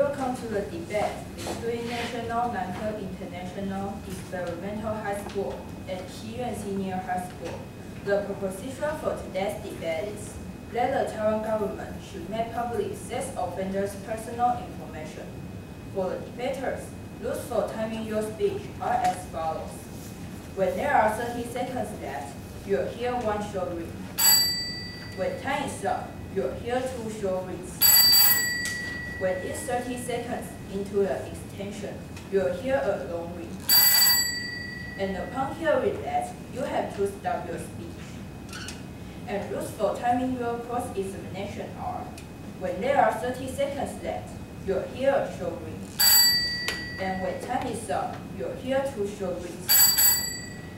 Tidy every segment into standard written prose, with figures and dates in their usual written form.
Welcome to the debate between National Nanke International Experimental High School and Xiyuan Senior High School. The proposition for today's debate is that the Taiwan government should make public sex offenders' personal information. For the debaters, rules for timing your speech are as follows. When there are 30 seconds left, you'll hear one short ring. When time is up, you'll hear two short rings. When it's 30 seconds into the extension, you'll hear a long ring. And upon hearing that, you have to stop your speech. And rules for timing your cross-examination are, when there are 30 seconds left, you'll hear a short ring. And when time is up, you'll hear two short rings.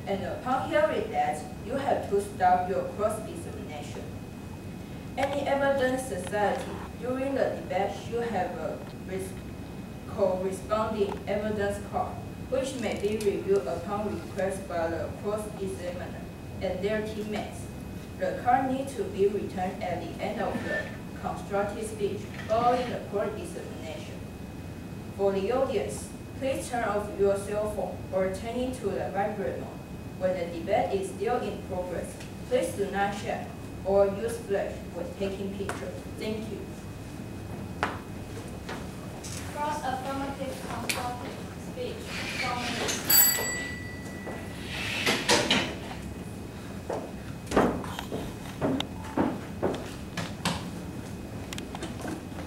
And upon hearing that, you have to stop your cross-examination. Any evidence society during the debate should have a corresponding evidence card, which may be reviewed upon request by the cross-examiner and their teammates. The card needs to be returned at the end of the constructed speech following the cross-examination. For the audience, please turn off your cell phone or turn it to the vibrate mode. When the debate is still in progress, please do not share or use flash when taking pictures. Thank you. Cross-affirmative constructive speech.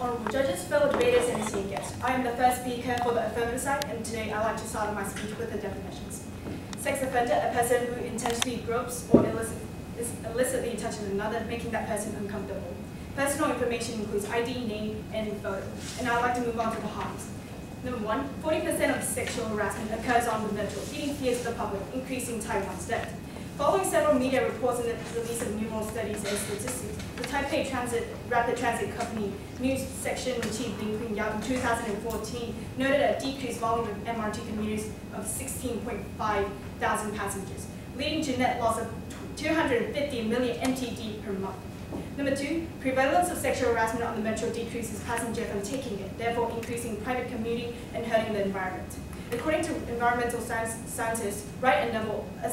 Honorable judges, fellow debaters, and esteemed guests. I am the first speaker for the affirmative side, and today I'd like to start my speech with the definitions. Sex offender, a person who intentionally gropes or illicitly touches another, making that person uncomfortable. Personal information includes ID, name, and photo. And I'd like to move on to the harms. Number one, 40% of sexual harassment occurs on the metro, feeding fear to the public, increasing Taiwan's debt. Following several media reports and the release of numerous studies and statistics, the Taipei Rapid Transit Company News Section Chief Lin Qingyao in 2014 noted a decreased volume of MRT commuters of 16.5 thousand passengers, leading to net loss of 250 million NTD per month. Number two, prevalence of sexual harassment on the metro decreases passengers from taking it, therefore increasing private commuting and hurting the environment. According to environmental scientists, Wright and Noble, a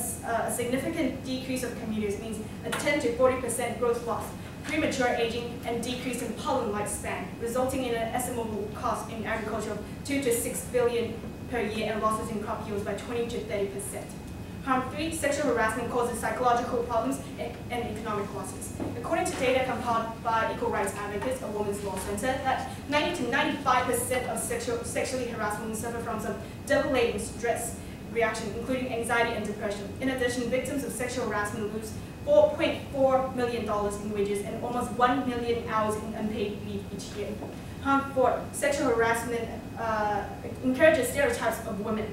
significant decrease of commuters means a 10 to 40% growth loss, premature aging, and decrease in pollen lifespan, resulting in an estimable cost in agriculture of 2 to 6 billion per year and losses in crop yields by 20 to 30%. Harm 3, sexual harassment causes psychological problems and economic losses. According to data compiled by Equal Rights Advocates, a women's law center, that 90 to 95% of sexually harassed women suffer from some double-layered stress reaction, including anxiety and depression. In addition, victims of sexual harassment lose $4.4 million in wages and almost 1 million hours in unpaid leave each year. Harm 4, sexual harassment encourages stereotypes of women.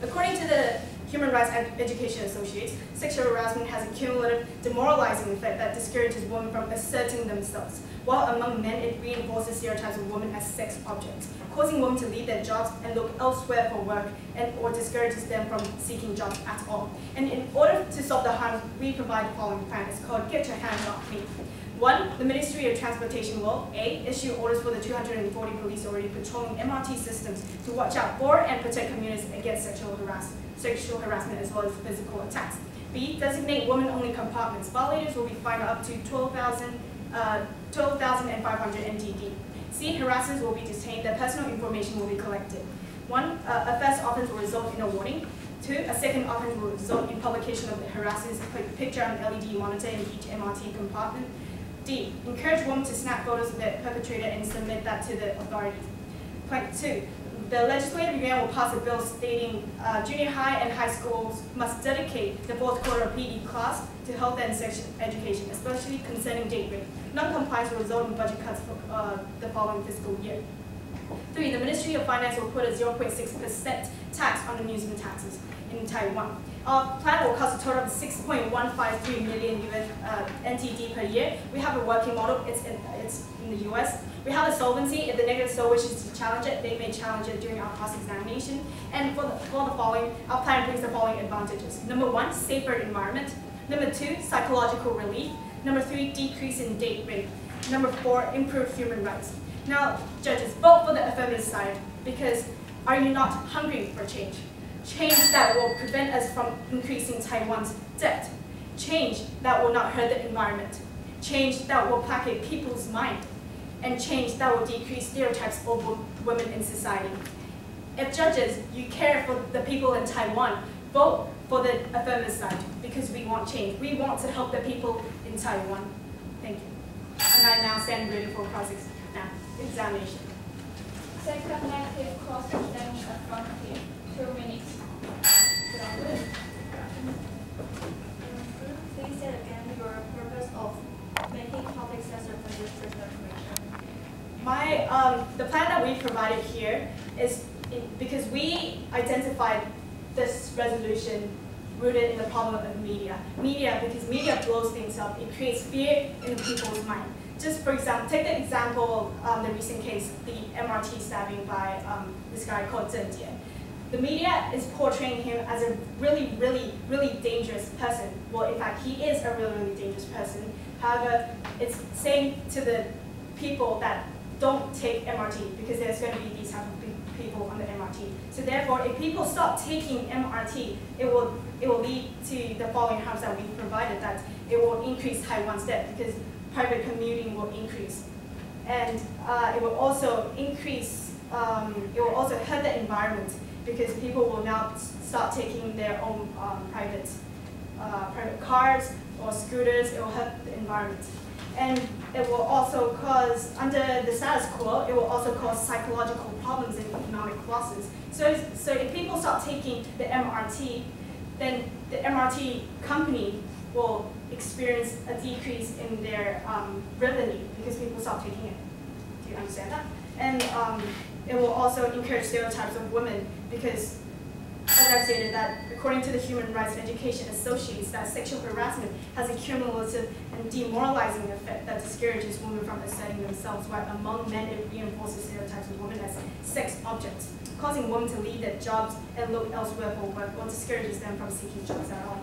According to the Human Rights Education Associates, sexual harassment has a cumulative demoralizing effect that discourages women from asserting themselves, while among men it reinforces stereotypes of women as sex objects, causing women to leave their jobs and look elsewhere for work or discourages them from seeking jobs at all. And in order to solve the harm, we provide the following plan. It's called Get Your Hands Off Me. 1. The Ministry of Transportation will A. Issue orders for the 240 police already patrolling MRT systems to watch out for and protect commuters against sexual harassment as well as physical attacks. B. Designate women-only compartments. Violators will be fined up to 12,500 NTD. C. Harassers will be detained. Their personal information will be collected. 1. A first offense will result in a warning. 2. A second offense will result in publication of the harasser's picture on an LED monitor in each MRT compartment. D. Encourage women to snap photos of their perpetrator and submit that to the authorities. Point 2. The legislative yuan will pass a bill stating junior high and high schools must dedicate the fourth quarter PE class to health and sex education, especially concerning date rape. Non-compliance will result in budget cuts for the following fiscal year. 3. The Ministry of Finance will put a 0.6% tax on amusement taxes in Taiwan. Our plan will cost a total of 6.153 million NTD per year. We have a working model. It's in the US. We have a solvency. If the negative so wishes to challenge it, they may challenge it during our cross-examination. And for the following, our plan brings the following advantages. Number 1, safer environment. Number 2, psychological relief. Number 3, decrease in date rape. Number 4, improved human rights. Now, judges, vote for the affirmative side because are you not hungry for change? Change that will prevent us from increasing Taiwan's debt. Change that will not hurt the environment. Change that will placate people's mind. And change that will decrease stereotypes of women in society. If judges, you care for the people in Taiwan, vote for the affirmative side because we want change. We want to help the people in Taiwan. Thank you. And I now stand ready for cross-examination. Second negative cross-examine affirmative. 2 minutes. Please say again your purpose of making public sex offenders declaration. The plan that we provided here is because we identified this resolution rooted in the problem of media. Because media blows things up, it creates fear in people's mind. Just for example, take the example of the recent case, the MRT stabbing by this guy called Zheng Jie. The media is portraying him as a really, really, really dangerous person. Well, in fact, he is a really, really dangerous person. However, it's saying to the people that don't take MRT because there's going to be these type of people on the MRT. So therefore, if people stop taking MRT, it will lead to the following harms that we provided, that it will increase Taiwan's debt because private commuting will increase. And it will also increase, it will also hurt the environment because people will now start taking their own private cars or scooters. It will hurt the environment. And it will also cause, under the status quo, it will also cause psychological problems and economic losses. So if people start taking the MRT, then the MRT company will experience a decrease in their revenue because people stop taking it. Do you understand that? And it will also encourage stereotypes of women because, as I've stated, that according to the Human Rights Education Associates, that sexual harassment has a cumulative and demoralizing effect that discourages women from asserting themselves, while among men it reinforces stereotypes of women as sex objects, causing women to leave their jobs and look elsewhere for work, or discourages them from seeking jobs at all.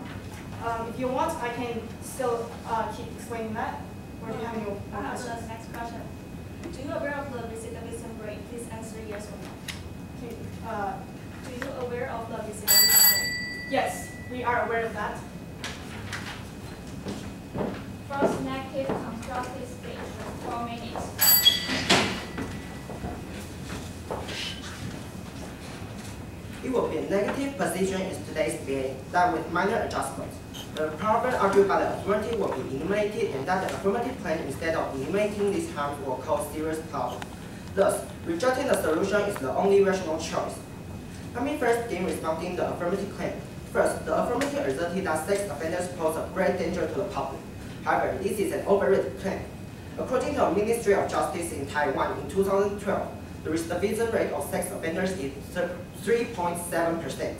If you want, I can still keep explaining that, or do you have any more questions? The next question. Do you aware of the recidivism rate? Please answer yes or no. Okay, Do you aware of the recidivism rate? yes, we are aware of that. First, negative constructive speech. 4 minutes. It will be a negative position in today's debate that with minor adjustments, the problem argued by the affirmative will be eliminated and that the affirmative claim instead of eliminating these harms will cause serious problems. Thus, rejecting the solution is the only rational choice. Let me first begin responding to the affirmative claim. First, the affirmative asserted that sex offenders pose a great danger to the public. However, this is an overrated claim. According to the Ministry of Justice in Taiwan in 2012, the recidivism rate of sex offenders is 3.7%.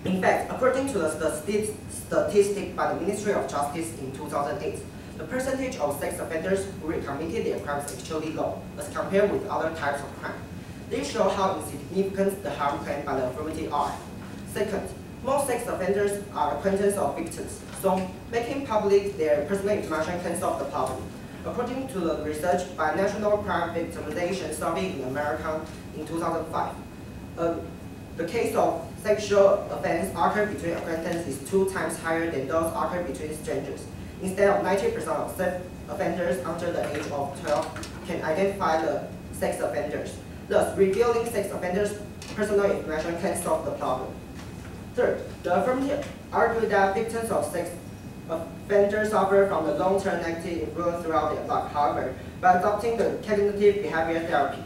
In fact, according to the statistic by the Ministry of Justice in 2008, the percentage of sex offenders who recommitted their crimes is actually low as compared with other types of crime. This shows how insignificant the harm claimed by the affirmative are. Second, most sex offenders are acquaintances of victims, so making public their personal information can solve the problem. According to the research by National Crime Victimization Survey in America in 2005, the case of sexual offense occurred between acquaintances is 2 times higher than those occurred between strangers. Instead of 90% of sex offenders under the age of 12 can identify the sex offenders. Thus, revealing sex offenders' personal information can solve the problem. Third, the affirmative argued that victims of sex offenders suffer from the long-term negative influence throughout their life. However, by adopting the cognitive behavior therapy,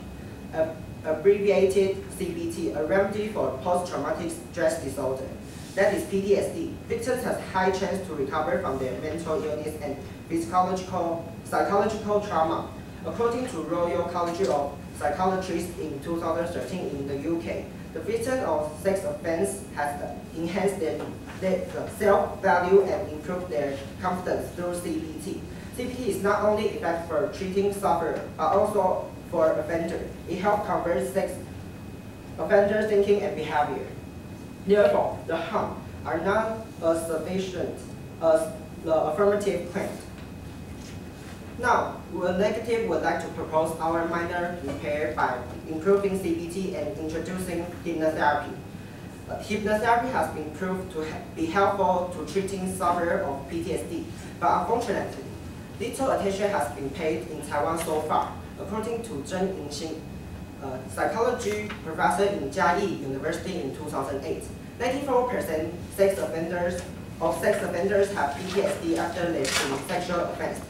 abbreviated CBT, a remedy for post-traumatic stress disorder, that is PTSD, victims have high chance to recover from their mental illness and psychological trauma. According to Royal College of Psychiatrists in 2013 in the UK, the victim of sex offense has enhanced their self-value and improved their confidence through CBT. CBT is not only effective for treating sufferer, but also for offender. It helps convert sex offender thinking and behavior. Therefore, the harm are not as sufficient as the affirmative claim. Now, negative would like to propose our minor repair by improving CBT and introducing hypnotherapy. Hypnotherapy has been proved to be helpful to treating sufferers of PTSD, but unfortunately, little attention has been paid in Taiwan so far. According to Zheng Yingxin, psychology professor in Jiayi University in 2008, 94% sex offenders have PTSD after their sexual offense.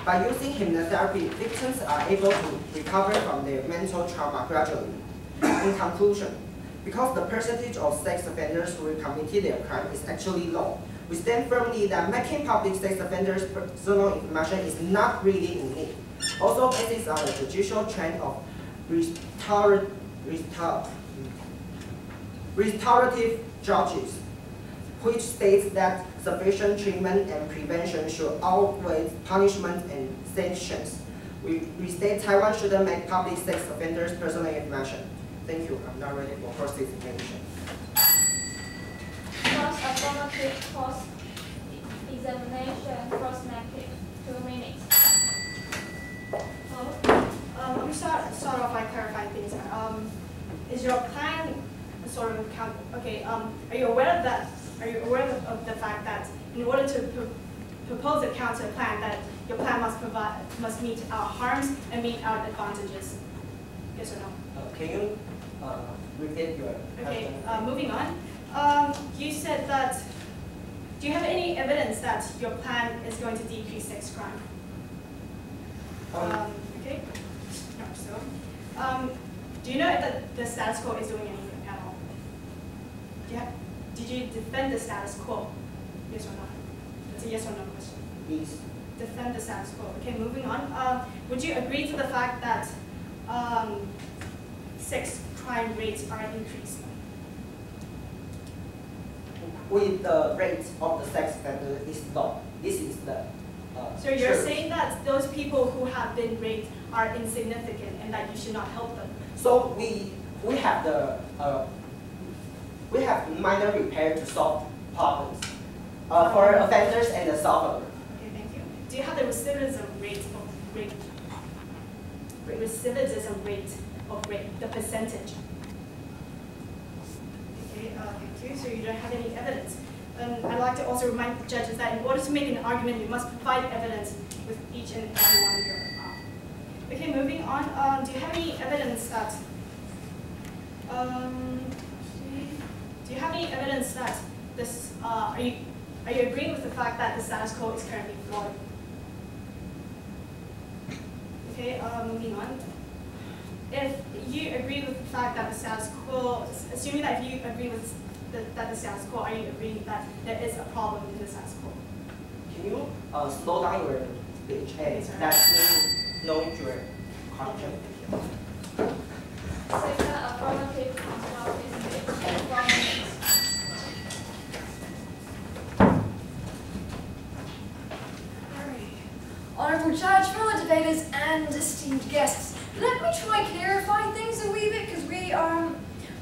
By using hypnotherapy, victims are able to recover from their mental trauma gradually. In conclusion, because the percentage of sex offenders who committed their crime is actually low, we stand firmly that making public sex offenders' personal information is not really in need. Also based on the judicial trend of restorative justice, which states that sufficient treatment and prevention should outweigh punishment and sanctions. We state Taiwan shouldn't make public sex offenders' personal information. Thank you. I'm now ready for first examination. First affirmative, cross examination, cross negative, 2 minutes. Let me start off by clarifying things. Is your plan sort of count? Okay. Are you aware of that? Are you aware of the fact that in order to propose a counter plan, that your plan must meet our harms and meet our advantages? Yes or no? Can you repeat your Okay. question? Moving on. You said that. Do you have any evidence that your plan is going to decrease sex crime? Okay. No, so, do you know that the status quo is doing anything at all? Did you defend the status quo? Yes or no? It's a yes or no question. Please. Defend the status quo. Okay, moving on. Would you agree to the fact that sex crime rates are increasing? With the rate of the sex offender is low. This is the So you're truth. saying that those people who have been raped are insignificant and that you should not help them? So we have the minor repair to solve problems for offenders and the sufferer. Okay, thank you. Do you have the recidivism rate of rape? Recidivism rate of rape, the percentage? Okay, thank you. So you don't have any evidence. I'd like to also remind judges that in order to make an argument, you must provide evidence with each and every one of your Okay, moving on. Do you have any evidence that do you have any evidence that this are you agreeing with the fact that the status quo is currently flawed? Okay, moving on. If you agree with the fact that the status quo, assuming that if you agree with that the status quo, are you agreeing that there is a problem in the status quo? Can you slow down your speech and let me know your question? Second affirmative, control is 1 minute. Honorable Judge, fellow debaters, and esteemed guests, let me try clarify things a wee bit because we are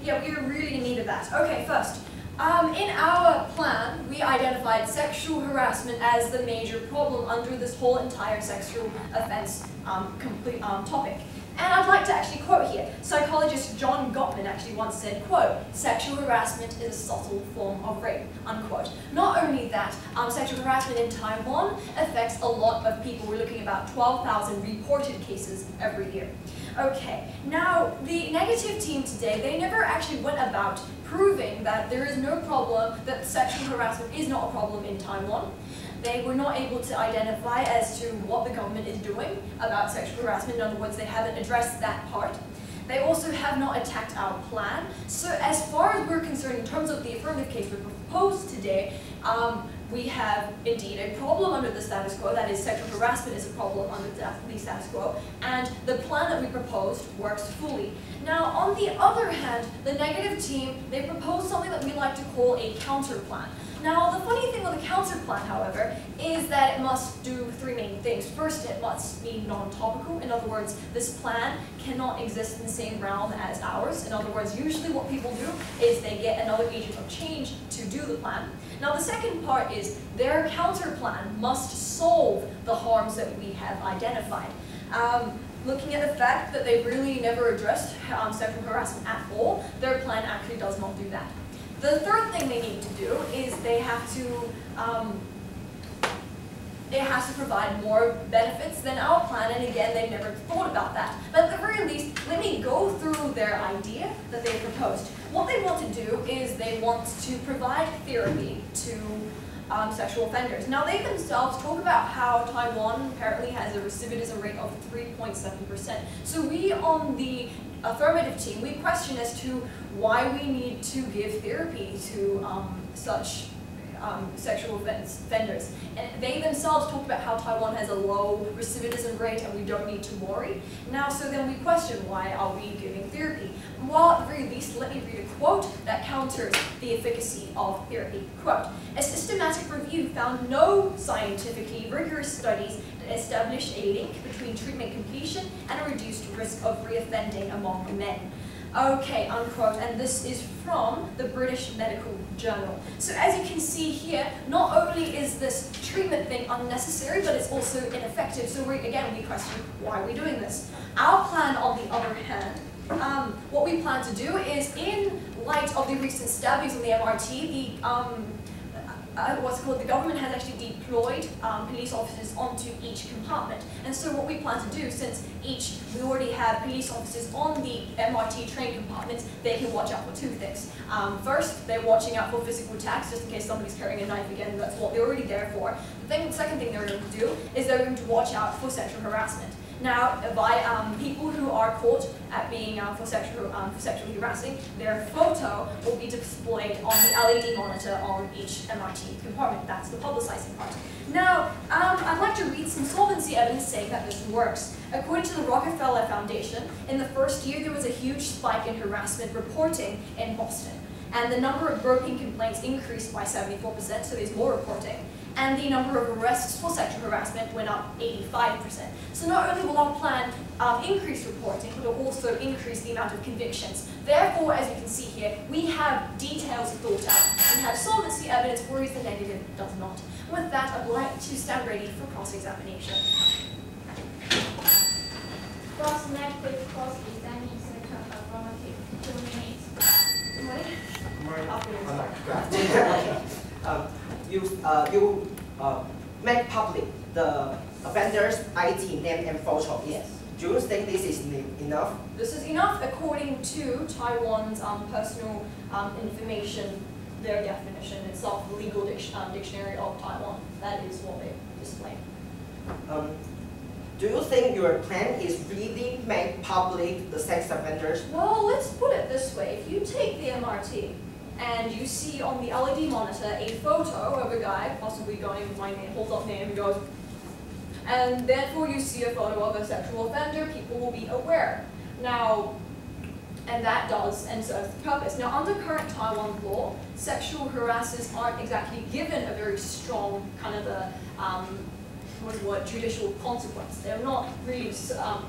really in need of that. Okay, first, in our plan, we identified sexual harassment as the major problem under this whole entire sexual offense topic. And I'd like to actually quote here. Psychologist John Gottman actually once said, quote, "Sexual harassment is a subtle form of rape," unquote. Not only that, sexual harassment in Taiwan affects a lot of people. We're looking at about 12,000 reported cases every year. Okay, now the negative team today, they never actually went about proving that there is no problem, that sexual harassment is not a problem in Taiwan. They were not able to identify as to what the government is doing about sexual harassment. In other words, they haven't addressed that part. They also have not attacked our plan. So as far as we're concerned, in terms of the affirmative case we proposed today, we have indeed a problem under the status quo, that is sexual harassment is a problem under the status quo, and the plan that we proposed works fully. Now, on the other hand, the negative team, they proposed something that we like to call a counter plan. Now, the funny thing with the counter plan, however, is that it must do three main things. First, it must be non-topical. In other words, this plan cannot exist in the same realm as ours. In other words, usually what people do is they get another agent of change to do the plan. Now, the second part is their counter plan must solve the harms that we have identified. Looking at the fact that they really never addressed sexual harassment at all, their plan actually does not do that. The third thing they need to do is it has to provide more benefits than our plan, and again, they've never thought about that. But at the very least, let me go through their idea that they proposed. What they want to do is they want to provide therapy to sexual offenders. Now, they themselves talk about how Taiwan apparently has a recidivism rate of 3.7%. So we on the affirmative team, we question as to why we need to give therapy to such sexual offenders. And they themselves talk about how Taiwan has a low recidivism rate and we don't need to worry. Now, so then we question, why are we giving therapy? Well, at the very least, let me read a quote that counters the efficacy of therapy. Quote, "A systematic review found no scientifically rigorous studies that establish a link between treatment completion and a reduced risk of reoffending among men." Okay, unquote, and this is from the British Medical Journal. So as you can see here, not only is this treatment thing unnecessary, but it's also ineffective. So we question, why are we doing this? Our plan, on the other hand, what we plan to do is, in light of the recent stabbings on the MRT, the government has actually deployed police officers onto each compartment. And so what we plan to do, since we already have police officers on the MRT train compartments, they can watch out for two things. First, they're watching out for physical attacks, just in case somebody's carrying a knife again. That's what they're already there for. The second thing they're going to do is they're going to watch out for sexual harassment. Now, by people who are caught at being for sexually harassing, their photo will be displayed on the LED monitor on each MRT compartment. That's the publicizing part. Now, I'd like to read some solvency evidence saying that this works. According to the Rockefeller Foundation, in the first year there was a huge spike in harassment reporting in Boston. And the number of broken complaints increased by 74%, so there's more reporting. And the number of arrests for sexual harassment went up 85%. So not only will our plan increase reporting, but it will also increase the amount of convictions. Therefore, as you can see here, we have details thought out. We have solvency evidence, whereas the negative does not. With that, I'd like to stand ready for cross-examination. Cross negative, cross examining sector affirmative. 2 minutes. You make public the offender's ID, name, and photo. Yes. Do you think this is enough? This is enough according to Taiwan's personal information, their definition itself, the legal dictionary of Taiwan. That is what they display. Do you think your plan is really make public the sex offenders? Well, let's put it this way. If you take the MRT and you see on the LED monitor a photo of a guy, possibly going with my name, holds up name and goes, and therefore you see a photo of a sexual offender, people will be aware. Now, and that does and serves the purpose. Now, under current Taiwan law, sexual harassers aren't exactly given a very strong kind of judicial consequence. They're not really,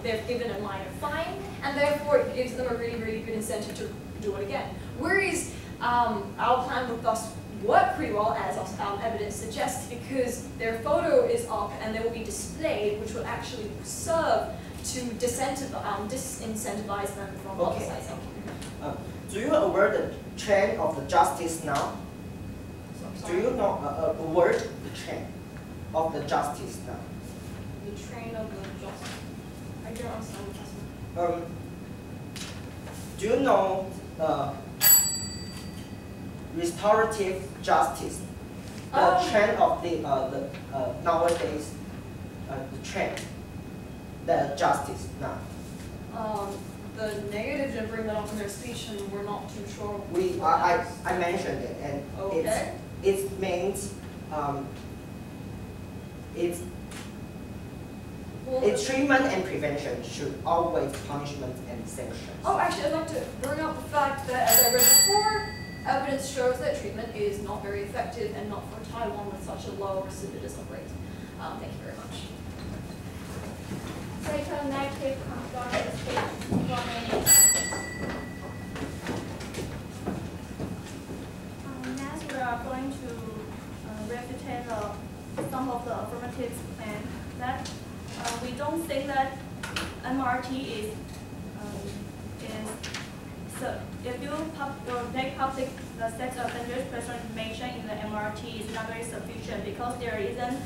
they're given a minor fine, and therefore it gives them a really, really good incentive to do it again. Whereas our plan would thus work pretty well, as evidence suggests, because their photo is up and they will be displayed, which will actually serve to disincentivize them from publicizing. Do you aware the trend of the justice now? Do you know aware the trend of the justice now? The train of the justice. I don't understand what you're saying. Do you know restorative justice? The trend of the nowadays, the trend, the justice now. The negatives didn't bring that up in their speech, and we're not too sure. I mentioned it, and okay. it means it's treatment and prevention should always punishment and sanction. Oh, actually, I'd like to bring up the fact that, as I read before, Evidence shows that treatment is not very effective and not for Taiwan with such a low recidivism rate. Thank you very much. Second, negative conduct statements. Next, we are going to refute some of the affirmative plan that we don't think that MRT is so if you make public the sex offenders' personal information in the MRT is not very sufficient because there isn't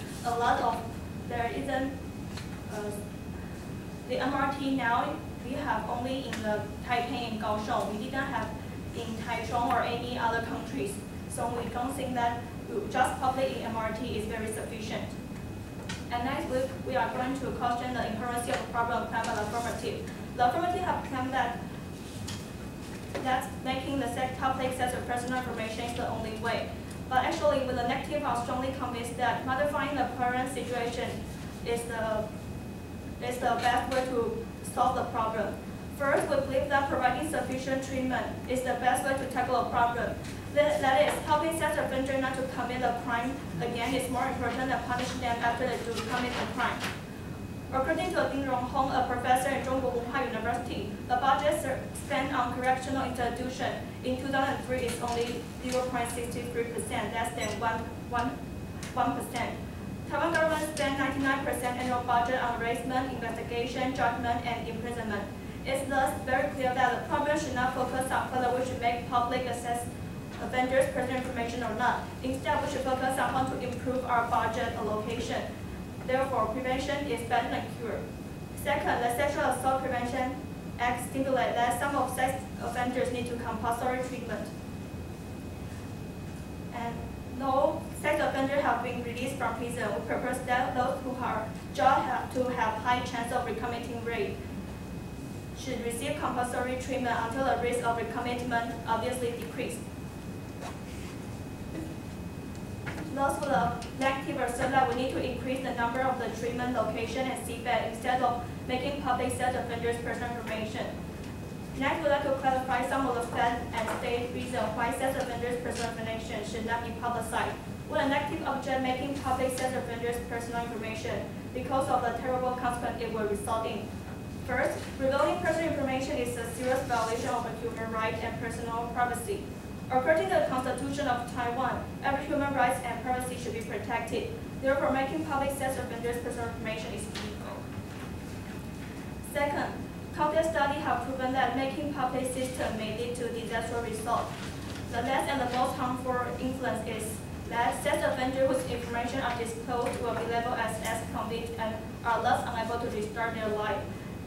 the MRT now we have only in the Taipei and Kaohsiung. We didn't have in Taichung or any other countries. So we don't think that just public in MRT is very sufficient. And next week we are going to question the incurrency of the problem plan by the affirmative. The affirmative have claimed that making the public sex of personal information is the only way. But actually, with the negative, I'm strongly convinced that modifying the current situation is the best way to solve the problem. First, we believe that providing sufficient treatment is the best way to tackle a problem. That is, helping sex offenders not to commit a crime again is more important than punishing them after they do commit the crime. According to Ding Ronghong, a professor at Zhongguo Wenhua University, the budget spent on correctional institution in 2003 is only 0.63%, less than 1%. Taiwan government spent 99% annual budget on arraignment, investigation, judgment, and imprisonment. It's thus very clear that the problem should not focus on whether we should make public access offenders' personal information or not. Instead, we should focus on how to improve our budget allocation. Therefore, prevention is better than cure. Second, the Sexual Assault Prevention Act stipulates that some of sex offenders need to compulsory treatment. And no sex offenders have been released from prison. We propose that those who are judged have to have high chance of recommitting rape should receive compulsory treatment until the risk of recommitment obviously decreased. Those with a negative assert that we need to increase the number of the treatment location and seabed instead of making public sex offenders' personal information. Next, we'd like to clarify some of the fed and state reasons why sex offenders' personal information should not be publicized. With a negative object making public sex offenders' personal information because of the terrible consequence it will result in. First, revealing personal information is a serious violation of human rights and personal privacy. According to the Constitution of Taiwan, every human rights and privacy should be protected. Therefore, making public sex offenders' personal information is illegal. Second, countless studies have proven that making public system may lead to disastrous results. The last and the most harmful influence is that sex offenders whose information are disclosed will be labeled as ex-convicts and are thus unable to restart their life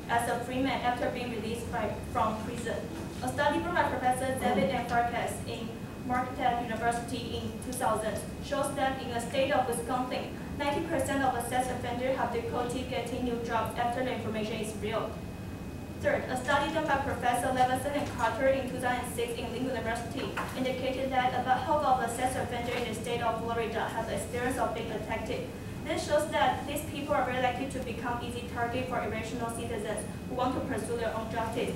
as a free man after being released from prison. A study from Professor David M. Farkas in Marquette University in 2000 shows that in the state of Wisconsin, 90% of the sex offenders have difficulty getting new jobs after the information is revealed. Third, a study done by Professor Levinson and Carter in 2006 in Lynn University indicated that about half of the sex offenders in the state of Florida have the experience of being attacked. This shows that these people are very likely to become easy target for irrational citizens who want to pursue their own justice.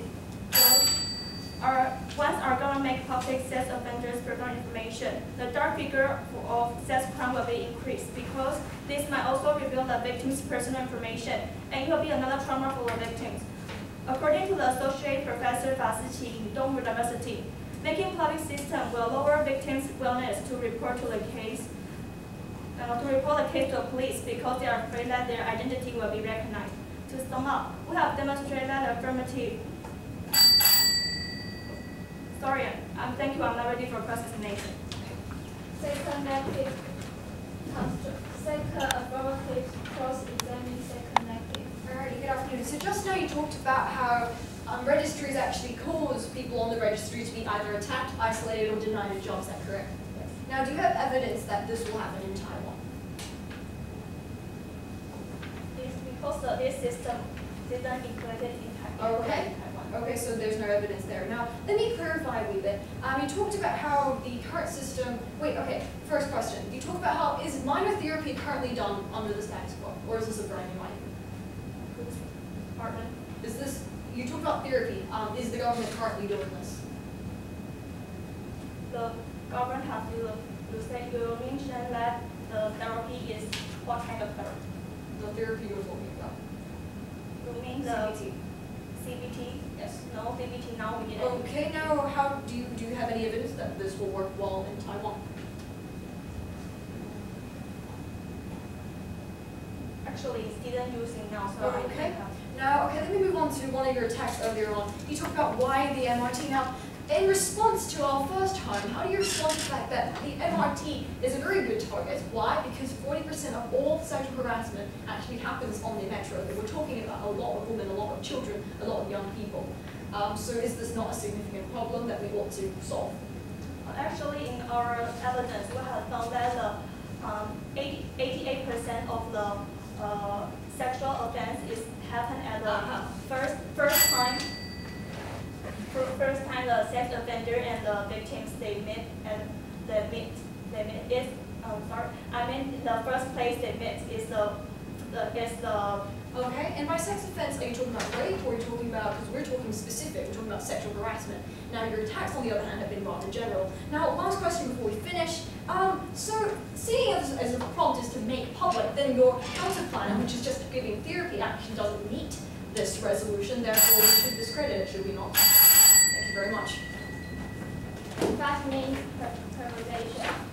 Once our government makes public sex offenders' personal information, the dark figure of sex crime will be increased because this might also reveal the victim's personal information, and it will be another trauma for the victims. According to the Associate Professor Fa Siqi in Dong University, making public system will lower victims' willingness to report the case to the police because they are afraid that their identity will be recognized. To sum up, we have demonstrated that the affirmative. Sorry, thank you. I'm not ready for cross-examination. Second, negative. Second, affirmative. Cross-examine. Second, negative. Alrighty, good afternoon. So just now you talked about how registries actually cause people on the registry to be either attacked, isolated, or denied a job. Is that correct? Yes. Now, do you have evidence that this will happen in Taiwan? It's because this system didn't implemented in Taiwan. Okay. Okay, so there's no evidence there. Now, let me clarify a wee bit. You talked about how the current system, first question. You talked about how, is minor therapy currently done under the status quo, or is this a brand new idea? Pardon? You talked about therapy. Is the government currently doing this? the government have to say, you mentioned that the therapy is what kind of therapy? The therapy you're talking about. You mean the CBT. CBT? Yes. No, CBT now we didn't. Okay, now how do you have any evidence that this will work well in Taiwan? Actually, it's didn't using now, so I Okay. can't have. Now, okay, let me move on to one of your texts earlier on. You talked about why the MRT. Now, in response to our first time, how do you respond to the fact that the MRT is a very good target? Why? Because 40% of all sexual harassment actually happens on the metro. We're talking about a lot of women, a lot of children, a lot of young people. So is this not a significant problem that we ought to solve? Actually, in our evidence, we have found that 88% of the sexual offense is happen at the first time the sex offender and the victims they meet is the first place they meet is the Okay, and by sex offense, are you talking about rape or are you talking about, because we're talking specific, we're talking about sexual harassment. Now your attacks on the other hand have been rather general. Now last question before we finish. So seeing as a prompt is to make public, then your counter plan, which is just giving therapy, actually doesn't meet this resolution, therefore we should discredit it, should we not? Thank you very much. that means polarization.